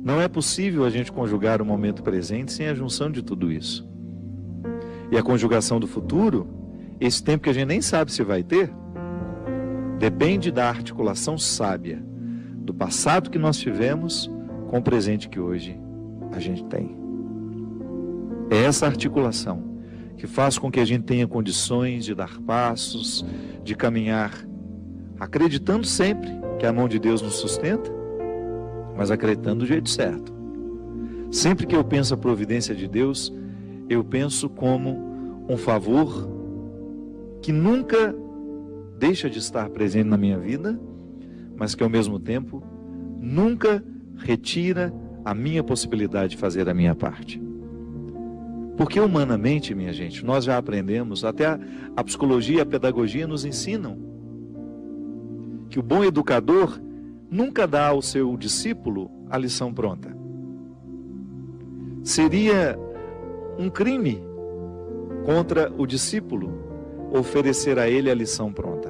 Não é possível a gente conjugar o momento presente sem a junção de tudo isso. E a conjugação do futuro, esse tempo que a gente nem sabe se vai ter, depende da articulação sábia do passado que nós tivemos com o presente que hoje a gente tem. É essa articulação que faz com que a gente tenha condições de dar passos, de caminhar, acreditando sempre que a mão de Deus nos sustenta, mas acreditando do jeito certo. Sempre que eu penso a providência de Deus, eu penso como um favor que nunca deixa de estar presente na minha vida, mas que ao mesmo tempo nunca retira a minha possibilidade de fazer a minha parte. Porque humanamente, minha gente, nós já aprendemos, até a psicologia e a pedagogia nos ensinam que o bom educador nunca dá ao seu discípulo a lição pronta. Seria um crime contra o discípulo oferecer a ele a lição pronta.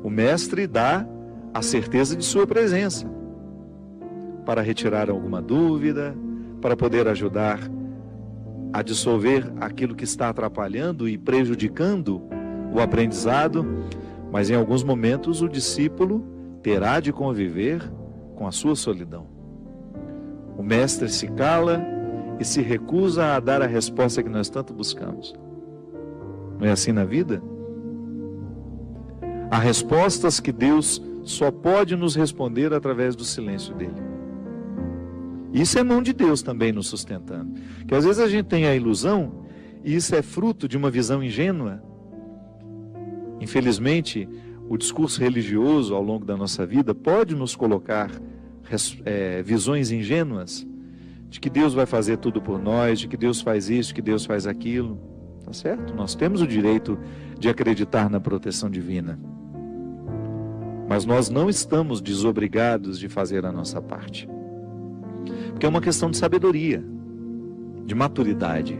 O mestre dá a certeza de sua presença para retirar alguma dúvida, para poder ajudar a dissolver aquilo que está atrapalhando e prejudicando o aprendizado, mas em alguns momentos o discípulo terá de conviver com a sua solidão. O mestre se cala e se recusa a dar a resposta que nós tanto buscamos. Não é assim na vida? Há respostas que Deus só pode nos responder através do silêncio dele. Isso é mão de Deus também nos sustentando. Que às vezes a gente tem a ilusão, e isso é fruto de uma visão ingênua. Infelizmente, o discurso religioso ao longo da nossa vida pode nos colocar visões ingênuas de que Deus vai fazer tudo por nós, de que Deus faz isso, que Deus faz aquilo. Tá certo? Nós temos o direito de acreditar na proteção divina. Mas nós não estamos desobrigados de fazer a nossa parte. Porque é uma questão de sabedoria, de maturidade.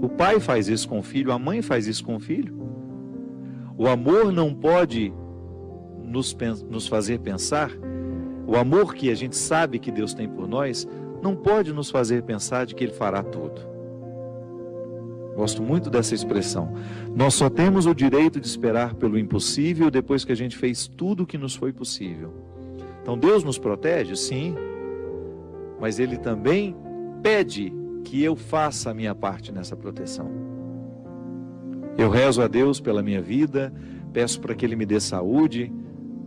O pai faz isso com o filho, a mãe faz isso com o filho. O amor não pode nos fazer pensar, o amor que a gente sabe que Deus tem por nós, não pode nos fazer pensar de que Ele fará tudo. Gosto muito dessa expressão. Nós só temos o direito de esperar pelo impossível depois que a gente fez tudo o que nos foi possível. Então Deus nos protege? Sim. Mas Ele também pede que eu faça a minha parte nessa proteção. Eu rezo a Deus pela minha vida, peço para que Ele me dê saúde,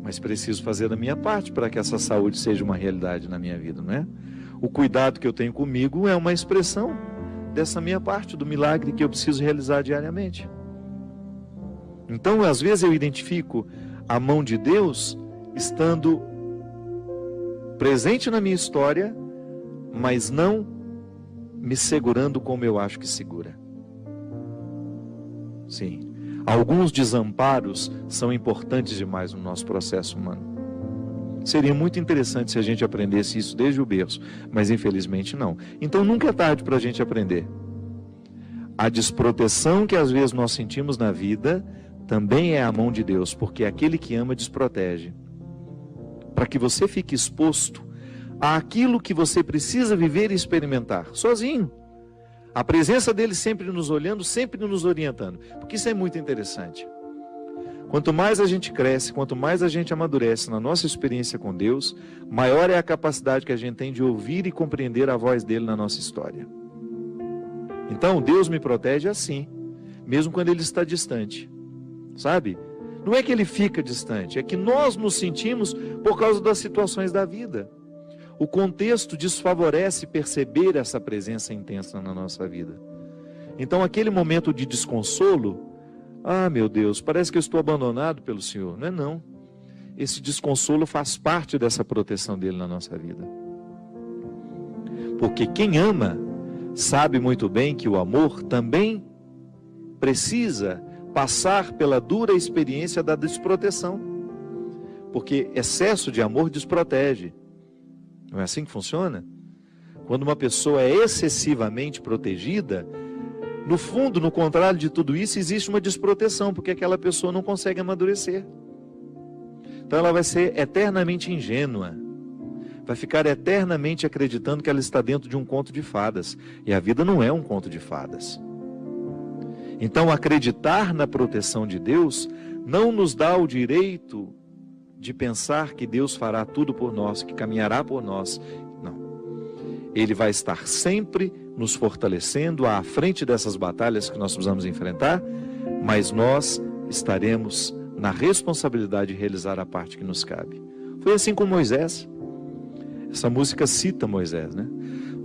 mas preciso fazer a minha parte para que essa saúde seja uma realidade na minha vida, não é? O cuidado que eu tenho comigo é uma expressão dessa minha parte, do milagre que eu preciso realizar diariamente. Então, às vezes eu identifico a mão de Deus estando presente na minha história, mas não me segurando como eu acho que segura. Sim, alguns desamparos são importantes demais no nosso processo humano. Seria muito interessante se a gente aprendesse isso desde o berço, mas infelizmente não. Então nunca é tarde para a gente aprender. A desproteção que às vezes nós sentimos na vida também é a mão de Deus, porque aquele que ama desprotege. Para que você fique exposto àquilo que você precisa viver e experimentar, sozinho. A presença dele sempre nos olhando, sempre nos orientando, porque isso é muito interessante. Quanto mais a gente cresce, quanto mais a gente amadurece na nossa experiência com Deus, maior é a capacidade que a gente tem de ouvir e compreender a voz dele na nossa história. Então, Deus me protege assim, mesmo quando ele está distante, sabe? Não é que ele fica distante, é que nós nos sentimos por causa das situações da vida. O contexto desfavorece perceber essa presença intensa na nossa vida. Então, aquele momento de desconsolo, ah, meu Deus, parece que eu estou abandonado pelo Senhor. Não é não. Esse desconsolo faz parte dessa proteção dele na nossa vida. Porque quem ama sabe muito bem que o amor também precisa passar pela dura experiência da desproteção. Porque excesso de amor desprotege. Não é assim que funciona? Quando uma pessoa é excessivamente protegida, no fundo, no contrário de tudo isso, existe uma desproteção, porque aquela pessoa não consegue amadurecer. Então ela vai ser eternamente ingênua, vai ficar eternamente acreditando que ela está dentro de um conto de fadas. E a vida não é um conto de fadas. Então, acreditar na proteção de Deus não nos dá o direito de pensar que Deus fará tudo por nós, que caminhará por nós. Não. Ele vai estar sempre nos fortalecendo à frente dessas batalhas que nós precisamos enfrentar, mas nós estaremos na responsabilidade de realizar a parte que nos cabe. Foi assim com Moisés. Essa música cita Moisés, né?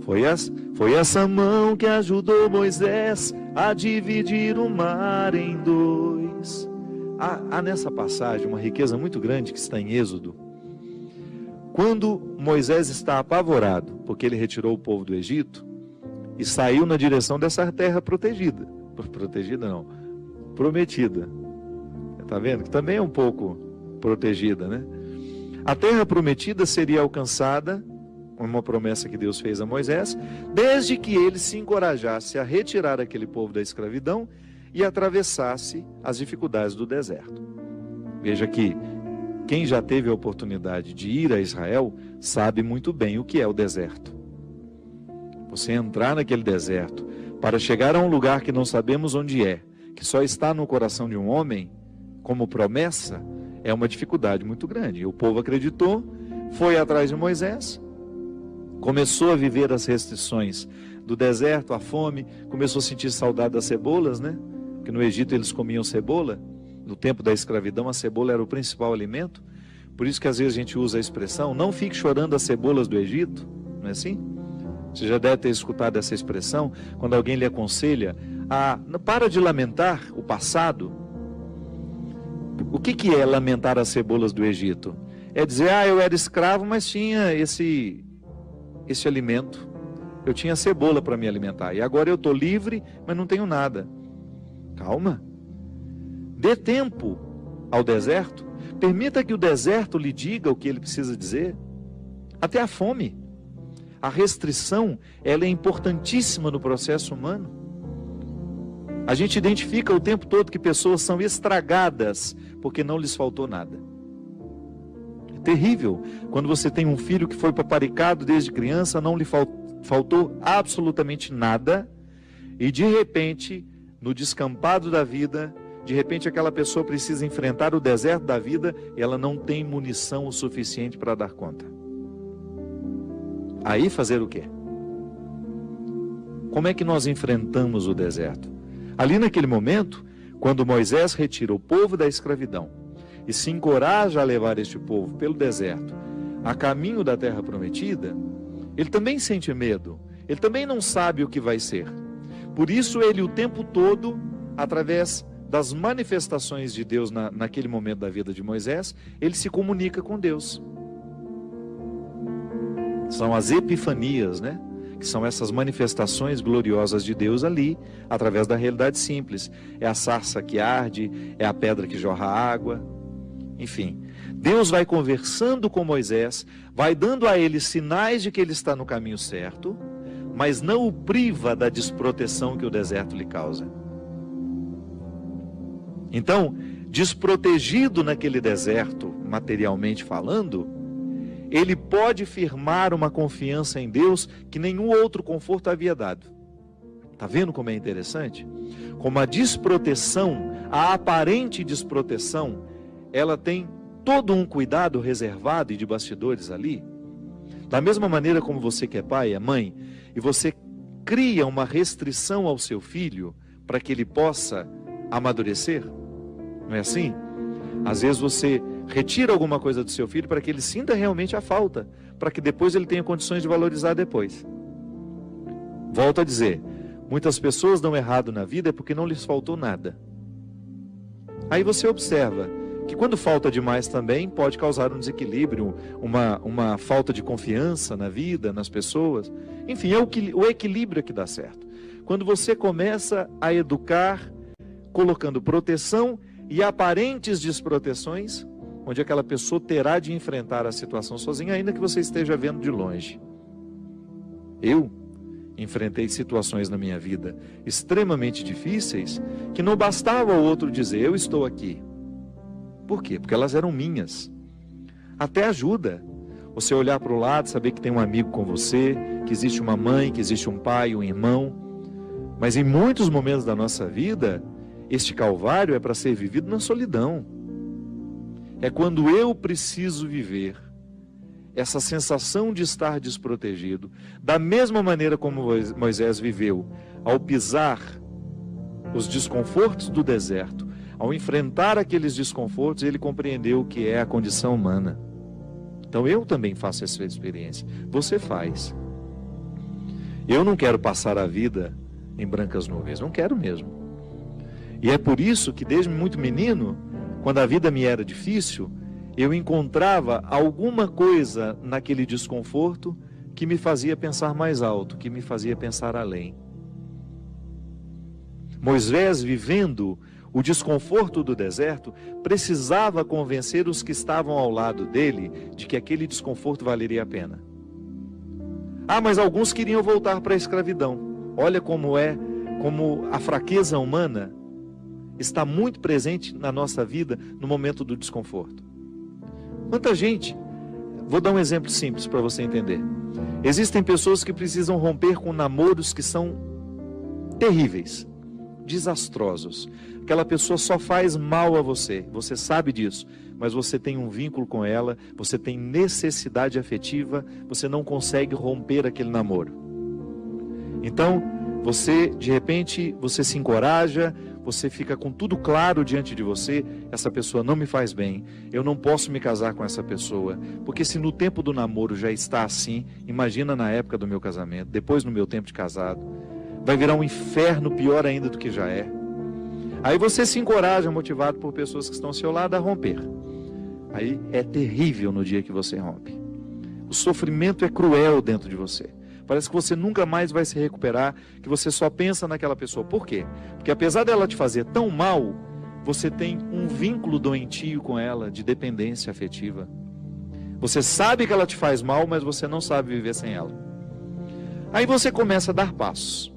Foi essa mão que ajudou Moisés a dividir o mar em dois. Há nessa passagem uma riqueza muito grande que está em Êxodo. Quando Moisés está apavorado, porque ele retirou o povo do Egito e saiu na direção dessa terra protegida. Protegida não, prometida. Está vendo? Que também é um pouco protegida, né? A terra prometida seria alcançada, uma promessa que Deus fez a Moisés, desde que ele se encorajasse a retirar aquele povo da escravidão e atravessasse as dificuldades do deserto. Veja que quem já teve a oportunidade de ir a Israel sabe muito bem o que é o deserto. Você entrar naquele deserto para chegar a um lugar que não sabemos onde é, que só está no coração de um homem, como promessa, é uma dificuldade muito grande. E o povo acreditou, foi atrás de Moisés, começou a viver as restrições do deserto, a fome, começou a sentir saudade das cebolas, né? Porque no Egito eles comiam cebola. No tempo da escravidão a cebola era o principal alimento. Por isso que às vezes a gente usa a expressão, não fique chorando as cebolas do Egito, não é assim? Você já deve ter escutado essa expressão, quando alguém lhe aconselha para de lamentar o passado. O que é lamentar as cebolas do Egito? É dizer, eu era escravo, mas tinha esse alimento. Eu tinha cebola para me alimentar. E agora eu estou livre, mas não tenho nada. Calma. Dê tempo ao deserto. Permita que o deserto lhe diga o que ele precisa dizer. Até a fome. A restrição, ela é importantíssima no processo humano. A gente identifica o tempo todo que pessoas são estragadas porque não lhes faltou nada. É terrível quando você tem um filho que foi paparicado desde criança, não lhe faltou absolutamente nada, e de repente, no descampado da vida, de repente aquela pessoa precisa enfrentar o deserto da vida e ela não tem munição o suficiente para dar conta. Aí fazer o quê? Como é que nós enfrentamos o deserto? Ali naquele momento, quando Moisés retira o povo da escravidão e se encoraja a levar este povo pelo deserto a caminho da terra prometida, ele também sente medo, ele também não sabe o que vai ser. Por isso ele o tempo todo, através das manifestações de Deus naquele momento da vida de Moisés, ele se comunica com Deus. São as epifanias, né? Que são essas manifestações gloriosas de Deus ali, através da realidade simples. É a sarça que arde, é a pedra que jorra água, enfim. Deus vai conversando com Moisés, vai dando a ele sinais de que ele está no caminho certo, mas não o priva da desproteção que o deserto lhe causa. Então, desprotegido naquele deserto, materialmente falando, ele pode firmar uma confiança em Deus que nenhum outro conforto havia dado. Está vendo como é interessante? Como a desproteção, a aparente desproteção, ela tem todo um cuidado reservado e de bastidores ali. Da mesma maneira como você que é pai, é mãe, e você cria uma restrição ao seu filho para que ele possa amadurecer, não é assim? Às vezes você retira alguma coisa do seu filho para que ele sinta realmente a falta, para que depois ele tenha condições de valorizar depois. Volto a dizer, muitas pessoas dão errado na vida é porque não lhes faltou nada. Aí você observa que quando falta demais também pode causar um desequilíbrio, uma falta de confiança na vida, nas pessoas. Enfim, é o equilíbrio que dá certo. Quando você começa a educar, colocando proteção e aparentes desproteções, onde aquela pessoa terá de enfrentar a situação sozinha, ainda que você esteja vendo de longe. Eu enfrentei situações na minha vida extremamente difíceis, que não bastava o outro dizer, eu estou aqui. Por quê? Porque elas eram minhas. Até ajuda. Você olhar para o lado, saber que tem um amigo com você, que existe uma mãe, que existe um pai, um irmão. Mas em muitos momentos da nossa vida, este calvário é para ser vivido na solidão. É quando eu preciso viver essa sensação de estar desprotegido, da mesma maneira como Moisés viveu, ao pisar os desconfortos do deserto, ao enfrentar aqueles desconfortos, ele compreendeu o que é a condição humana. Então eu também faço essa experiência. Você faz. Eu não quero passar a vida em brancas nuvens, não quero mesmo. E é por isso que desde muito menino, quando a vida me era difícil, eu encontrava alguma coisa naquele desconforto que me fazia pensar mais alto, que me fazia pensar além. Moisés, vivendo o desconforto do deserto, precisava convencer os que estavam ao lado dele de que aquele desconforto valeria a pena. Ah, mas alguns queriam voltar para a escravidão. Olha como a fraqueza humana está muito presente na nossa vida no momento do desconforto. Quanta gente, vou dar um exemplo simples para você entender. Existem pessoas que precisam romper com namoros que são terríveis, desastrosos. Aquela pessoa só faz mal a você, você sabe disso, mas você tem um vínculo com ela, você tem necessidade afetiva, você não consegue romper aquele namoro. Então, de repente, você se encoraja, você fica com tudo claro diante de você, essa pessoa não me faz bem, eu não posso me casar com essa pessoa, porque se no tempo do namoro já está assim, imagina na época do meu casamento, depois no meu tempo de casado, vai virar um inferno pior ainda do que já é. Aí você se encoraja, motivado por pessoas que estão ao seu lado, a romper. Aí é terrível no dia que você rompe. O sofrimento é cruel dentro de você. Parece que você nunca mais vai se recuperar, que você só pensa naquela pessoa. Por quê? Porque apesar dela te fazer tão mal, você tem um vínculo doentio com ela, de dependência afetiva. Você sabe que ela te faz mal, mas você não sabe viver sem ela. Aí você começa a dar passos.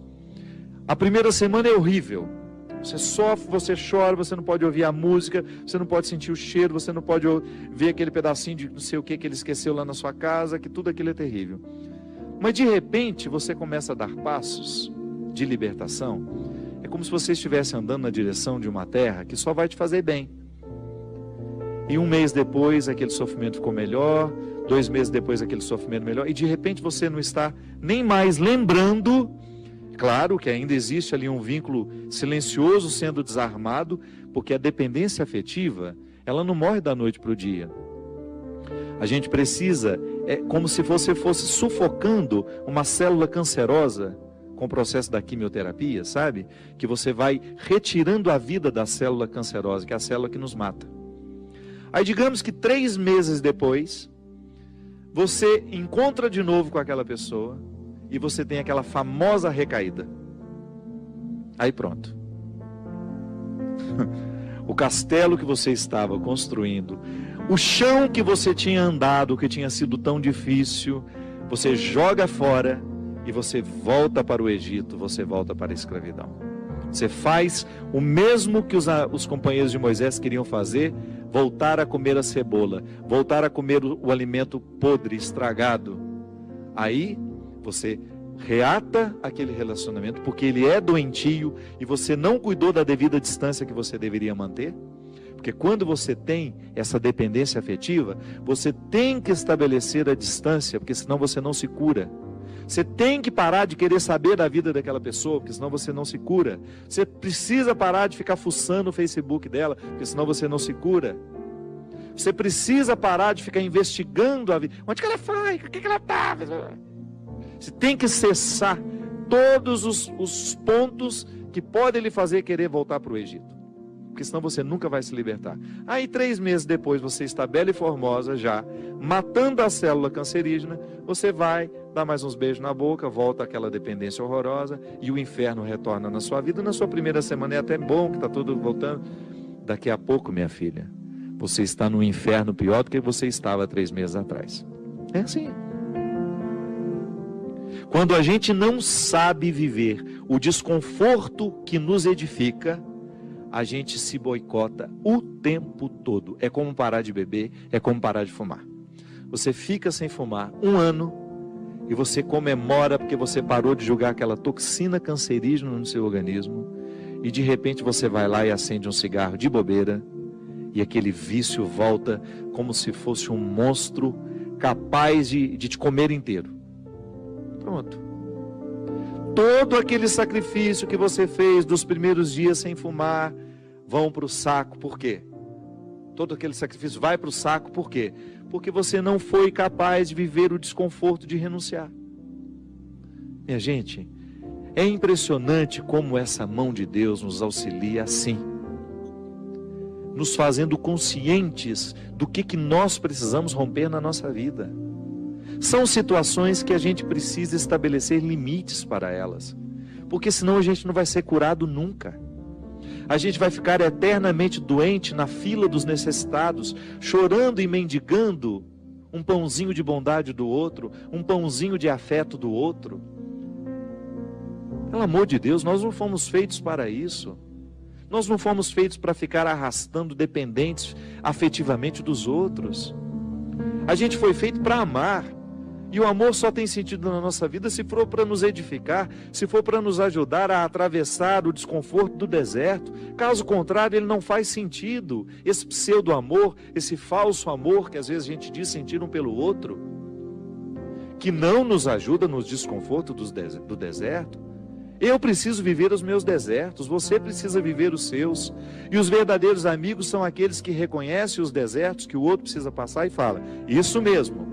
A primeira semana é horrível. Você sofre, você chora, você não pode ouvir a música, você não pode sentir o cheiro, você não pode ver aquele pedacinho de não sei o que ele esqueceu lá na sua casa, que tudo aquilo é terrível. Mas de repente você começa a dar passos de libertação. É como se você estivesse andando na direção de uma terra que só vai te fazer bem. E um mês depois aquele sofrimento ficou melhor, 2 meses depois aquele sofrimento melhor, e de repente você não está nem mais lembrando. Claro que ainda existe ali um vínculo silencioso sendo desarmado, porque a dependência afetiva, ela não morre da noite para o dia. A gente precisa, é como se você fosse sufocando uma célula cancerosa com o processo da quimioterapia, sabe? Que você vai retirando a vida da célula cancerosa, que é a célula que nos mata. Aí digamos que 3 meses depois, você encontra de novo com aquela pessoa e você tem aquela famosa recaída. Aí pronto. O castelo que você estava construindo, o chão que você tinha andado, que tinha sido tão difícil, você joga fora e você volta para o Egito, você volta para a escravidão. Você faz o mesmo que os companheiros de Moisés queriam fazer, voltar a comer a cebola, voltar a comer o alimento podre, estragado. Aí você reata aquele relacionamento, porque ele é doentio e você não cuidou da devida distância que você deveria manter. Porque quando você tem essa dependência afetiva, você tem que estabelecer a distância, porque senão você não se cura. Você tem que parar de querer saber da vida daquela pessoa, porque senão você não se cura. Você precisa parar de ficar fuçando o Facebook dela, porque senão você não se cura. Você precisa parar de ficar investigando a vida. Onde que ela foi? O que ela está? Você tem que cessar todos os pontos que podem lhe fazer querer voltar para o Egito. Porque senão você nunca vai se libertar. Aí 3 meses depois você está bela e formosa já, matando a célula cancerígena, você vai dar mais uns beijos na boca, volta àquela dependência horrorosa e o inferno retorna na sua vida. Na sua primeira semana é até bom que está tudo voltando. Daqui a pouco, minha filha, você está no inferno pior do que você estava 3 meses atrás. É assim. Quando a gente não sabe viver o desconforto que nos edifica, a gente se boicota o tempo todo. É como parar de beber, é como parar de fumar. você fica sem fumar 1 ano e você comemora porque você parou de jogar aquela toxina cancerígena no seu organismo, e de repente você vai lá e acende um cigarro de bobeira e aquele vício volta como se fosse um monstro capaz de te comer inteiro. Pronto. Todo aquele sacrifício que você fez dos primeiros dias sem fumar vão para o saco. Por quê? Todo aquele sacrifício vai para o saco. Por quê? Porque você não foi capaz de viver o desconforto de renunciar. Minha gente, é impressionante como essa mão de Deus nos auxilia assim, nos fazendo conscientes do que nós precisamos romper na nossa vida. São situações que a gente precisa estabelecer limites para elas, porque senão a gente não vai ser curado nunca. A gente vai ficar eternamente doente na fila dos necessitados, chorando e mendigando um pãozinho de bondade do outro, um pãozinho de afeto do outro. Pelo amor de Deus, nós não fomos feitos para isso. Nós não fomos feitos para ficar arrastando dependentes afetivamente dos outros. A gente foi feito para amar. E o amor só tem sentido na nossa vida se for para nos edificar, se for para nos ajudar a atravessar o desconforto do deserto. Caso contrário, ele não faz sentido. Esse pseudo-amor, esse falso amor que às vezes a gente diz sentir um pelo outro, que não nos ajuda nos desconfortos do deserto. Eu preciso viver os meus desertos, você precisa viver os seus. E os verdadeiros amigos são aqueles que reconhecem os desertos que o outro precisa passar e fala: isso mesmo,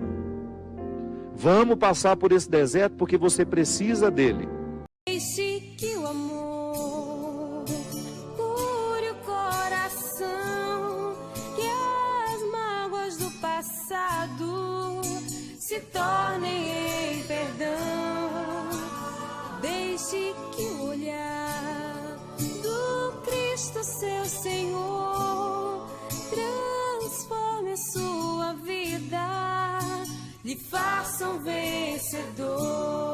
vamos passar por esse deserto porque você precisa dele. Deixe que o amor cure o coração, que as mágoas do passado se tornem em perdão. Deixe que o olhar do Cristo, seu Senhor, transforme a sua vida, lhe faça um vencedor.